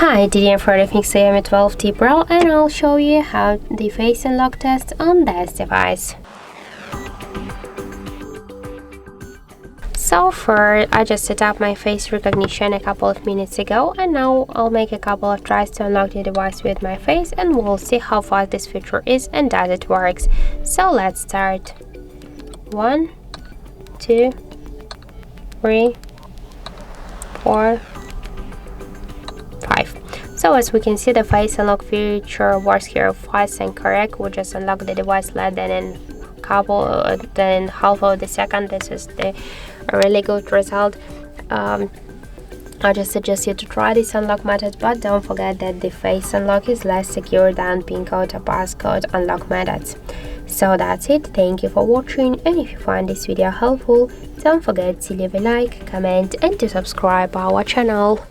Hi, today I'm for the XIAOMI 12T Pro and I'll show you how the face unlock test on this device. So first, I just set up my face recognition a couple of minutes ago, and now I'll make a couple of tries to unlock the device with my face, and we'll see how fast this feature is and does it works. So let's start. 1, 2, 3, 4, 5. So as we can see, the face unlock feature works here fast and correct. We just unlock the device less than half of the second. This is a really good result. I just suggest you to try this unlock method, but don't forget that the face unlock is less secure than pin code or passcode unlock methods. So that's it. Thank you for watching, and if you find this video helpful, don't forget to leave a like, comment and to subscribe our channel.